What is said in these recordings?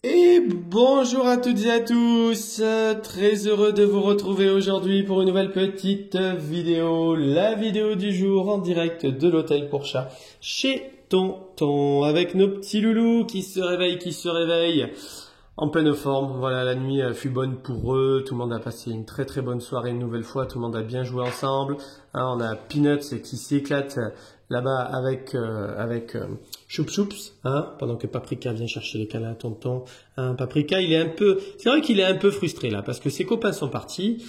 Et bonjour à toutes et à tous, très heureux de vous retrouver aujourd'hui pour une nouvelle petite vidéo, la vidéo du jour en direct de l'hôtel pour chat chez Tonton, avec nos petits loulous qui se réveillent en pleine forme. Voilà, la nuit fut bonne pour eux, tout le monde a passé une très bonne soirée une nouvelle fois, tout le monde a bien joué ensemble. On a Peanuts qui s'éclate là-bas avec Choup Choups, pendant que Paprika vient chercher les câlins à Tonton. Paprika, c'est vrai qu'il est un peu frustré là, parce que ses copains sont partis.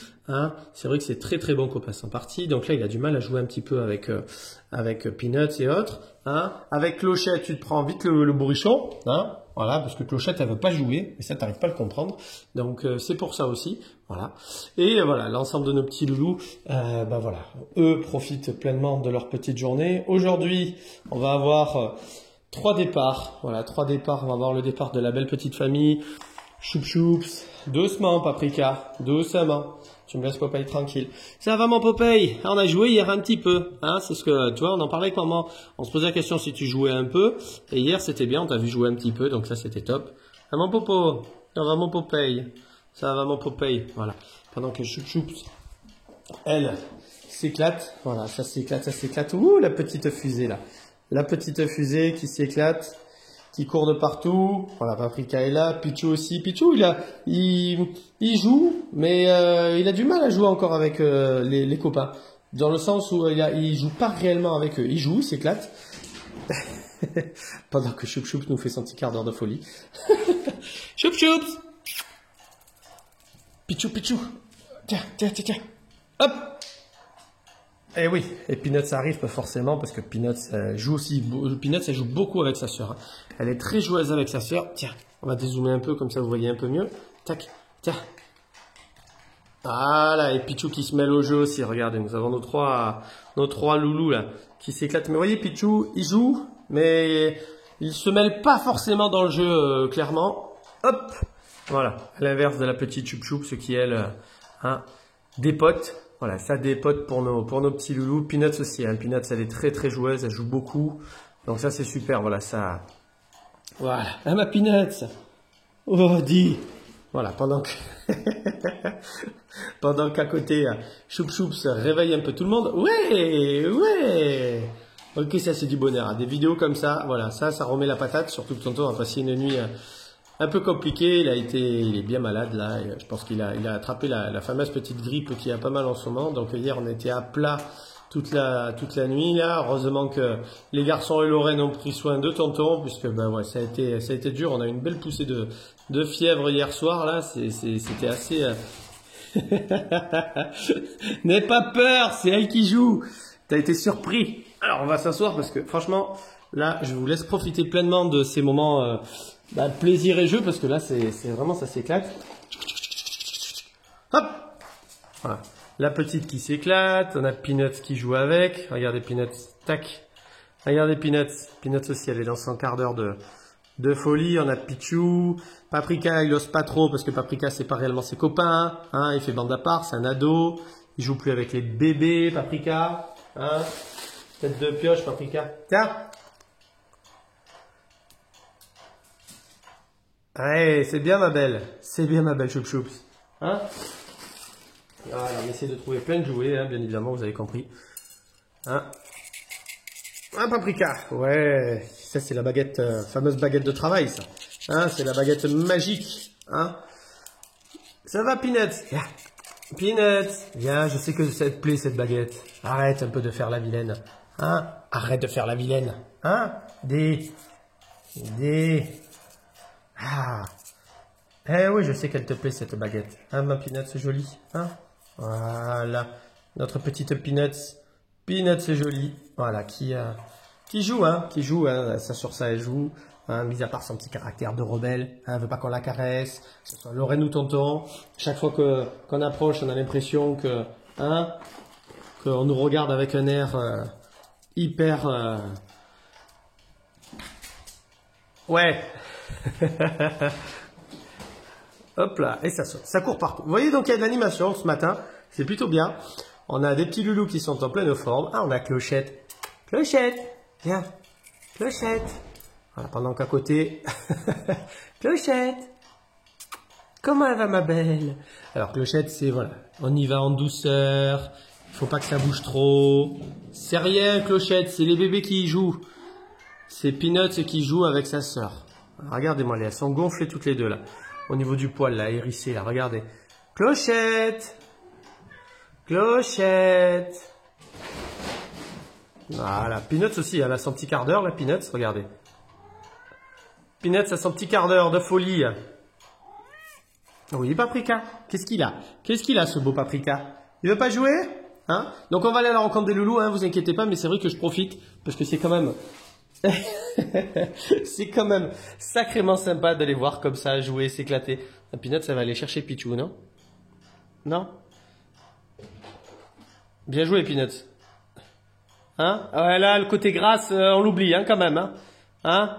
C'est vrai que ses très bons copains sont partis, donc là il a du mal à jouer un petit peu avec Peanuts et autres. Avec Clochette, tu te prends vite le bourrichon, voilà, parce que Clochette, elle veut pas jouer, et ça, t'arrives pas à le comprendre. Donc, c'est pour ça aussi, voilà. Et voilà, l'ensemble de nos petits loulous, voilà, eux profitent pleinement de leur petite journée. Aujourd'hui, on va avoir 3 départs. Voilà, 3 départs. On va avoir le départ de la belle petite famille. Choup Choups. Doucement, Paprika. Doucement. Tu me laisses Popeye tranquille. Ça va mon Popeye? On a joué hier un petit peu. C'est ce que, tu vois, on en parlait avec maman. On se posait la question si tu jouais un peu. Et hier, c'était bien, on t'a vu jouer un petit peu. Donc ça, c'était top. Ah, mon Popo. Ça va mon Popeye. Ça va mon Popeye. Voilà. Pendant que Choup Choups, elle, s'éclate. Voilà, ça s'éclate, ça s'éclate. Ouh, la petite fusée là. La petite fusée qui s'éclate, qui court de partout. Voilà, Paprika est là, Pichou aussi. Pichou, il joue, mais il a du mal à jouer encore avec les copains. Dans le sens où il joue pas réellement avec eux. Il joue, il s'éclate. Pendant que Choup Choups nous fait son petit quart d'heure de folie. Choup Choups! Pichou, Pichou! Tiens. Hop! Eh oui, et Peanuts ça arrive pas forcément parce que Peanuts joue aussi. Peanuts elle joue beaucoup avec sa sœur. Elle est très joueuse avec sa sœur. Tiens, on va dézoomer un peu comme ça vous voyez un peu mieux. Tac, tiens. Voilà, et Pichou qui se mêle au jeu aussi. Regardez, nous avons nos trois loulous là qui s'éclatent. Mais vous voyez, Pichou, il joue, mais il se mêle pas forcément dans le jeu clairement. Hop, voilà, à l'inverse de la petite Choup Choup, ce qui elle, dépote. Voilà, ça dépote pour nos petits loulous. Peanuts aussi, Peanuts elle est très joueuse, elle joue beaucoup. Donc ça c'est super, voilà ça. Voilà, ma Peanuts. Oh, dis. Voilà, pendant qu'à côté, Choup Choups réveille un peu tout le monde. Ouais. Ok, ça c'est du bonheur. Des vidéos comme ça, voilà, ça remet la patate. Surtout que Tonton a passé une nuit un peu compliqué, il est bien malade là, je pense qu'il a attrapé la fameuse petite grippe qui a pas mal en ce moment, donc hier on était à plat toute la nuit là, heureusement que les garçons et Lorraine ont pris soin de Tonton, puisque ouais, ça a été dur, on a eu une belle poussée de fièvre hier soir là, c'était assez... N'aie pas peur, c'est elle qui joue, t'as été surpris. Alors on va s'asseoir parce que franchement, là je vous laisse profiter pleinement de ces moments... plaisir et jeu parce que là c'est vraiment ça s'éclate. Hop, voilà. La petite qui s'éclate, on a Peanuts qui joue avec. Regardez Peanuts, tac. Regardez Peanuts aussi elle est dans son quart d'heure de folie. On a Pichou, Paprika il ose pas trop parce que Paprika c'est pas réellement ses copains, il fait bande à part, c'est un ado. Il joue plus avec les bébés Paprika, tête de pioche Paprika. Tiens. Ouais, c'est bien ma belle Choup Choups. Voilà, on essaie de trouver plein de jouets, bien évidemment, vous avez compris. Paprika, ouais, ça c'est la baguette, fameuse baguette de travail, ça. C'est la baguette magique, Ça va, Peanuts? Viens. Peanuts, viens, je sais que ça te plaît cette baguette. Arrête un peu de faire la vilaine, Arrête de faire la vilaine, Des... Eh oui, je sais qu'elle te plaît cette baguette. Ma Peanuts, c'est joli. Voilà. Notre petite Peanuts. Peanuts, c'est joli. Voilà, qui joue, ça sur ça, elle joue. Mis à part son petit caractère de rebelle. Elle veut pas qu'on la caresse. Que ce soit Lorraine ou Tonton. Chaque fois qu'on approche, on a l'impression qu'on nous regarde avec un air hyper... Ouais. Hop là, et ça saute, ça court partout. Vous voyez donc il y a de l'animation ce matin, c'est plutôt bien. On a des petits loulous qui sont en pleine forme. On a Clochette. Clochette, viens. Clochette. Voilà, pendant qu'à côté, Clochette, comment elle va ma belle? Alors Clochette, c'est voilà, on y va en douceur, il faut pas que ça bouge trop. C'est rien Clochette, c'est les bébés qui y jouent. C'est Peanuts qui joue avec sa sœur. Regardez-moi, elles sont gonflées toutes les deux là. Au niveau du poil là, hérissé là, regardez. Clochette, Clochette. Voilà, Peanuts aussi, elle a son petit quart d'heure là, Peanuts, regardez. Peanuts a son petit quart d'heure de folie. Oui, Paprika, qu'est-ce qu'il a? Qu'est-ce qu'il a ce beau Paprika? Il veut pas jouer? Hein? Donc on va aller à la rencontre des loulous, hein, vous inquiétez pas, mais c'est vrai que je profite, parce que c'est quand même... c'est quand même sacrément sympa de les voir comme ça, jouer, s'éclater. La Peanuts, ça va aller chercher Pichou, non? Non? Bien joué, Peanuts. Hein? Ouais, là, le côté grâce, on l'oublie, hein, quand même, hein? Hein?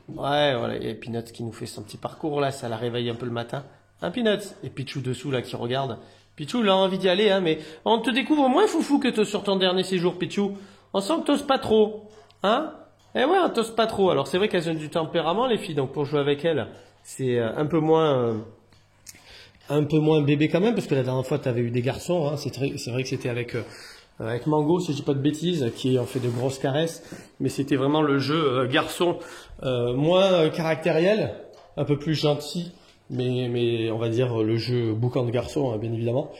Ouais, voilà, il y a Peanuts qui nous fait son petit parcours, là, ça la réveille un peu le matin. Hein, Peanuts? Et Pichou dessous, là, qui regarde. Pichou, il a envie d'y aller, hein, mais on te découvre moins foufou que sur ton dernier séjour, Pichou. On sent que t'oses pas trop. Hein? Eh ouais, on t'ose pas trop. Alors, c'est vrai qu'elles ont du tempérament, les filles, donc pour jouer avec elles, c'est un peu moins bébé quand même, parce que la dernière fois, tu avais eu des garçons, hein. C'est vrai que c'était avec Mango, si je dis pas de bêtises, qui en fait de grosses caresses, mais c'était vraiment le jeu garçon moins caractériel, un peu plus gentil, mais on va dire le jeu boucan de garçon, hein, bien évidemment.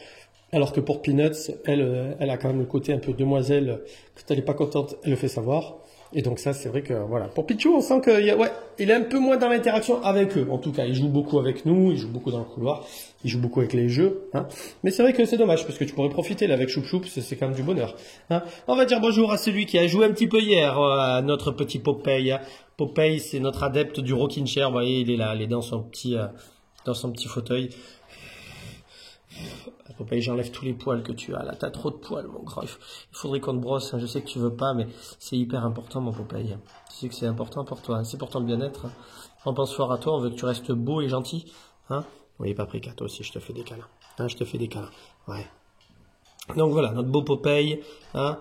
Alors que pour Peanuts, elle a quand même le côté un peu demoiselle, quand elle est pas contente, elle le fait savoir. Et donc ça, c'est vrai que voilà. Pour Pichou, on sent qu'il il est un peu moins dans l'interaction avec eux. En tout cas, il joue beaucoup avec nous, il joue beaucoup dans le couloir, il joue beaucoup avec les jeux. Hein. Mais c'est vrai que c'est dommage, parce que tu pourrais profiter là avec Choup Choup, c'est quand même du bonheur. Hein. On va dire bonjour à celui qui a joué un petit peu hier, à notre petit Popeye. Popeye, c'est notre adepte du rocking chair. Vous voyez, il est là, il est dans son petit fauteuil. Popeye, j'enlève tous les poils que tu as là. T'as trop de poils, mon grand. Il faudrait qu'on te brosse. Hein. Je sais que tu veux pas, mais c'est hyper important, mon Popeye. Tu sais que c'est important pour toi. Hein. C'est pour ton bien-être. Hein. On pense fort à toi. On veut que tu restes beau et gentil. Hein. Oui, Paprika, toi aussi, je te fais des câlins. Hein, je te fais des câlins. Ouais. Donc voilà, notre beau Popeye. Hein.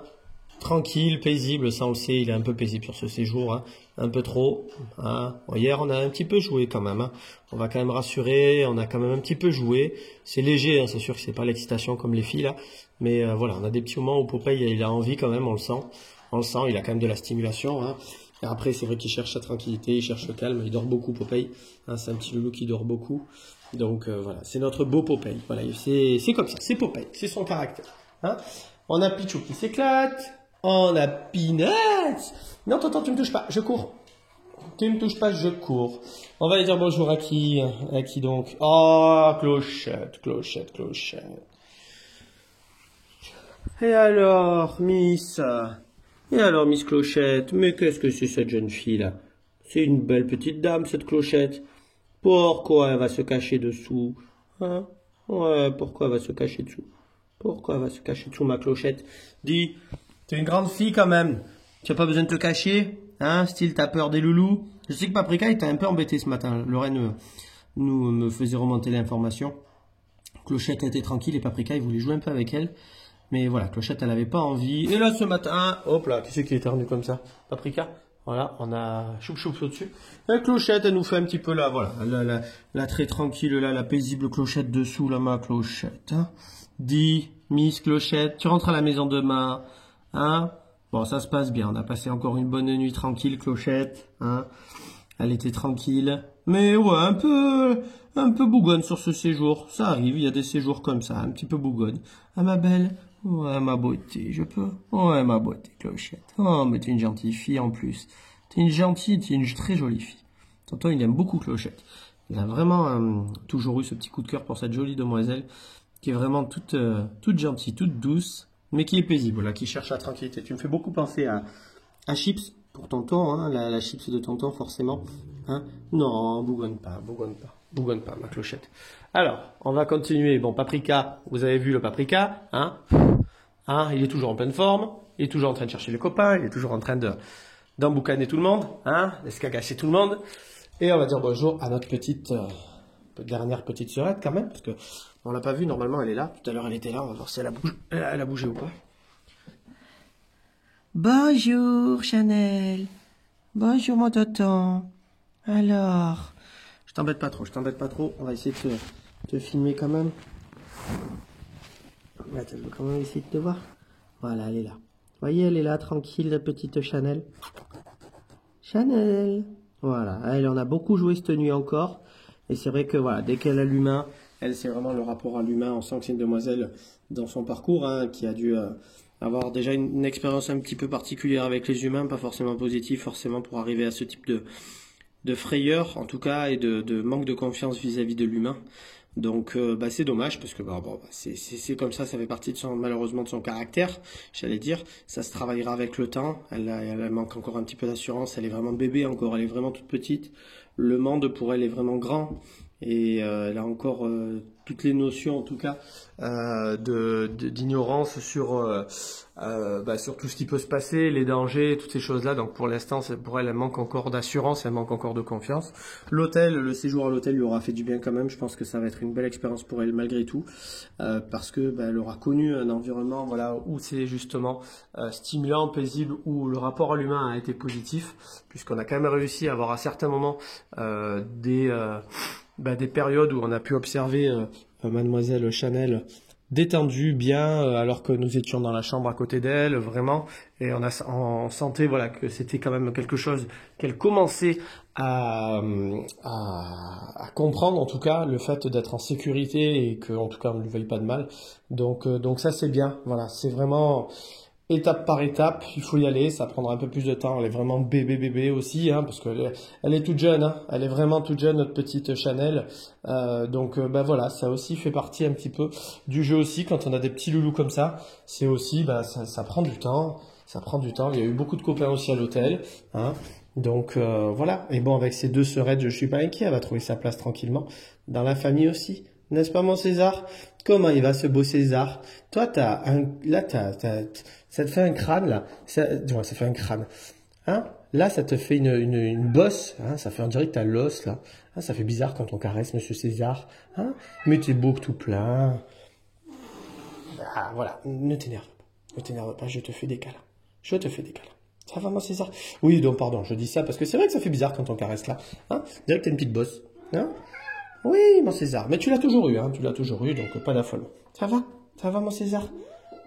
Tranquille, paisible, ça on le sait, il est un peu paisible sur ce séjour, hein. Un peu trop. Hein. Bon, hier on a un petit peu joué quand même, hein. On va quand même rassurer, on a quand même un petit peu joué. C'est léger, hein, c'est sûr que c'est pas l'excitation comme les filles là, mais voilà, on a des petits moments où Popeye il a envie quand même, on le sent, il a quand même de la stimulation. Hein. Et après c'est vrai qu'il cherche sa tranquillité, il cherche le calme, il dort beaucoup Popeye, hein, c'est un petit loulou qui dort beaucoup. Donc voilà, c'est notre beau Popeye, voilà, c'est comme ça, c'est Popeye, c'est son caractère. Hein. On a Pichou qui s'éclate. On a Peanuts. Non, tonton, tu me touches pas, je cours. Tu me touches pas, je cours. On va aller dire bonjour à qui? À qui donc? Oh, Clochette, Clochette, Clochette. Et alors, Miss? Et alors, Miss Clochette? Mais qu'est-ce que c'est cette jeune fille-là? C'est une belle petite dame, cette Clochette. Pourquoi elle va se cacher dessous? Hein? Ouais, pourquoi elle va se cacher dessous? Pourquoi elle va se cacher dessous, ma Clochette? Dis... T'es une grande fille quand même. Tu n'as pas besoin de te cacher. Hein, style, t'as peur des loulous. Je sais que Paprika, il t'a un peu embêté ce matin. Lorraine me faisait remonter l'information. Clochette était tranquille et Paprika, il voulait jouer un peu avec elle. Mais voilà, Clochette, elle n'avait pas envie. Et là, ce matin, hop là, qui c'est qui est éternu comme ça? Paprika. Voilà, on a Choup Choup au-dessus. Et Clochette, elle nous fait un petit peu là, voilà. La très tranquille, là, la paisible Clochette dessous, là, ma Clochette. Hein. Dis, Miss Clochette, tu rentres à la maison demain. Hein? Bon, ça se passe bien. On a passé encore une bonne nuit tranquille, Clochette. Hein? Elle était tranquille. Mais ouais, un peu bougonne sur ce séjour. Ça arrive, il y a des séjours comme ça, un petit peu bougonne. Ah, ma belle? Ouais, ma beauté, je peux? Ouais, ma beauté, Clochette. Oh, mais t'es une gentille fille en plus. T'es une très jolie fille. Tonton, il aime beaucoup Clochette. Il a vraiment toujours eu ce petit coup de cœur pour cette jolie demoiselle qui est vraiment toute gentille, toute douce. Mais qui est paisible, là, qui cherche la tranquillité. Tu me fais beaucoup penser à Chips, pour tonton, hein, la Chips de tonton, forcément. Hein. Non, bougonne pas, ma Clochette. Alors, on va continuer. Bon, Paprika, vous avez vu le Paprika, hein, il est toujours en pleine forme, il est toujours en train de chercher les copains, il est toujours en train d'emboucaner tout le monde, hein, d'escagacher tout le monde. Et on va dire bonjour à notre dernière petite sœurette quand même, parce que on l'a pas vue, normalement elle est là. Tout à l'heure elle était là, on va voir si elle a bougé ou pas. Bonjour Chanel. Bonjour mon tonton. Alors, t'embête pas trop, je t'embête pas trop. On va essayer de te filmer quand même. Attends, je vais quand même essayer de te voir. Voilà, elle est là. Vous voyez, elle est là, tranquille, la petite Chanel. Chanel. Voilà, elle en a beaucoup joué cette nuit encore. Et c'est vrai que voilà, dès qu'elle a l'humain, elle, c'est vraiment le rapport à l'humain. On sent que c'est une demoiselle dans son parcours, hein, qui a dû avoir déjà une expérience un petit peu particulière avec les humains, pas forcément positive, forcément pour arriver à ce type de frayeur, en tout cas, et de manque de confiance vis-à-vis de l'humain. Donc c'est dommage parce que c'est comme ça fait partie de malheureusement de son caractère, j'allais dire. Ça se travaillera avec le temps. Elle manque encore un petit peu d'assurance. Elle est vraiment bébé encore, elle est vraiment toute petite. Le monde pour elle est vraiment grand et elle a encore toutes les notions en tout cas d'ignorance sur tout ce qui peut se passer, les dangers, toutes ces choses-là. Donc pour l'instant, pour elle manque encore d'assurance, elle manque encore de confiance. Le séjour à l'hôtel lui aura fait du bien quand même. Je pense que ça va être une belle expérience pour elle malgré tout, parce que elle aura connu un environnement où c'est justement stimulant, paisible, où le rapport à l'humain a été positif, puisqu'on a quand même réussi à avoir à certains moments des périodes où on a pu observer Mademoiselle Chanel détendue, bien, alors que nous étions dans la chambre à côté d'elle, vraiment, et on sentait que c'était quand même quelque chose qu'elle commençait à comprendre, en tout cas, le fait d'être en sécurité et qu'en tout cas on ne lui veuille pas de mal. Donc ça c'est bien, voilà, c'est vraiment étape par étape, il faut y aller, ça prendra un peu plus de temps. Elle est vraiment bébé aussi, hein, parce qu'elle est toute jeune, hein, elle est vraiment toute jeune, notre petite Chanel. Voilà, ça aussi fait partie un petit peu du jeu aussi, quand on a des petits loulous comme ça, c'est aussi, ça prend du temps, il y a eu beaucoup de copains aussi à l'hôtel, hein. Donc voilà, et bon, avec ces deux sœurettes, je suis pas inquiet, elle va trouver sa place tranquillement, dans la famille aussi. N'est-ce pas mon César? Comment il va ce beau César? Toi, ça te fait un crâne là. Ça fait un crâne. Hein? Là, ça te fait une bosse. Hein? Ça fait, on dirait que t'as l'os là. Hein? Ça fait bizarre quand on caresse Monsieur César. Hein? Mais t'es beau que tout plein. Ah, voilà, ne t'énerve pas. Ne t'énerve pas, je te fais des câlins. Je te fais des câlins. Ça va mon César? Oui, donc pardon, je dis ça parce que c'est vrai que ça fait bizarre quand on caresse là. Hein? On dirait que t'as une petite bosse. Hein? Oui, mon César, mais tu l'as toujours eu, hein, donc pas d'affolement. Ça va, mon César?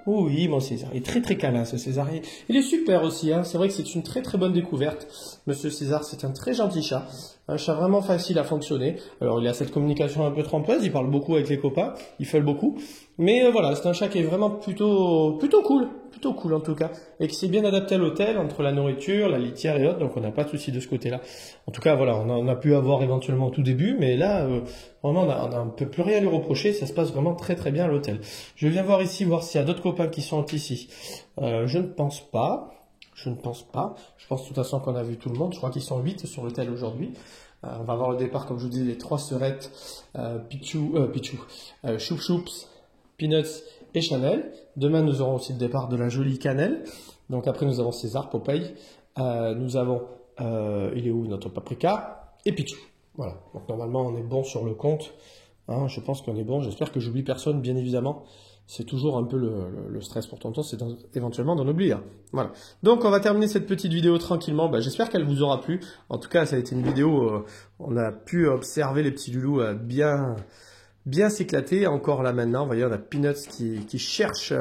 Oui, mon César, il est très très câlin, ce César. Il est super aussi, hein. C'est vrai que c'est une très très bonne découverte. Monsieur César, c'est un très gentil chat. Un chat vraiment facile à fonctionner. Alors, il a cette communication un peu trompeuse, il parle beaucoup avec les copains, il fait beaucoup. Mais voilà, c'est un chat qui est vraiment plutôt cool en tout cas. Et qui s'est bien adapté à l'hôtel, entre la nourriture, la litière et autres, donc on n'a pas de souci de ce côté-là. En tout cas, voilà, on a pu avoir éventuellement au tout début, mais là, vraiment, on ne peut plus rien lui reprocher, ça se passe vraiment très très bien à l'hôtel. Je viens voir ici, voir s'il y a d'autres copains qui sont ici. Je ne pense pas. Je pense de toute façon qu'on a vu tout le monde. Je crois qu'ils sont 8 sur l'hôtel aujourd'hui. On va voir au départ, comme je vous disais, les 3 sœurettes, Choup Choups, Peanuts et Chanel. Demain, nous aurons aussi le départ de la jolie Cannelle. Donc après, nous avons César, Popeye. Nous avons, il est où notre Paprika? Et Pichou. Voilà. Donc normalement, on est bon sur le compte. Hein, je pense qu'on est bon. J'espère que j'oublie personne, bien évidemment. C'est toujours un peu le stress pour tonton, c'est éventuellement d'en oublier. Voilà. Donc on va terminer cette petite vidéo tranquillement. J'espère qu'elle vous aura plu. En tout cas, ça a été une vidéo, on a pu observer les petits loulous bien s'éclater. Encore là maintenant, vous voyez, on a Peanuts qui cherche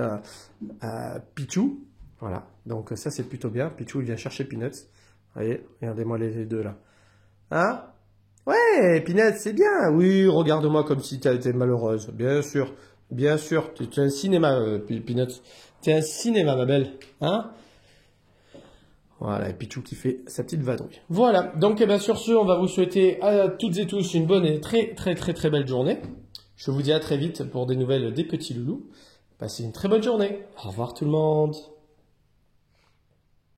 Pichou. Voilà. Donc ça c'est plutôt bien. Pichou il vient chercher Peanuts. Vous voyez, regardez-moi les deux là. Hein? Ouais, Peanuts, c'est bien. Oui, regarde-moi comme si tu as été malheureuse. Bien sûr. Bien sûr, tu es un cinéma, Peanuts. Tu es un cinéma, ma belle. Hein? Voilà, et Pichou qui fait sa petite vadrouille. Voilà, donc sur ce, on va vous souhaiter à toutes et tous une bonne et très très très très belle journée. Je vous dis à très vite pour des nouvelles des petits loulous. Passez une très bonne journée. Au revoir tout le monde.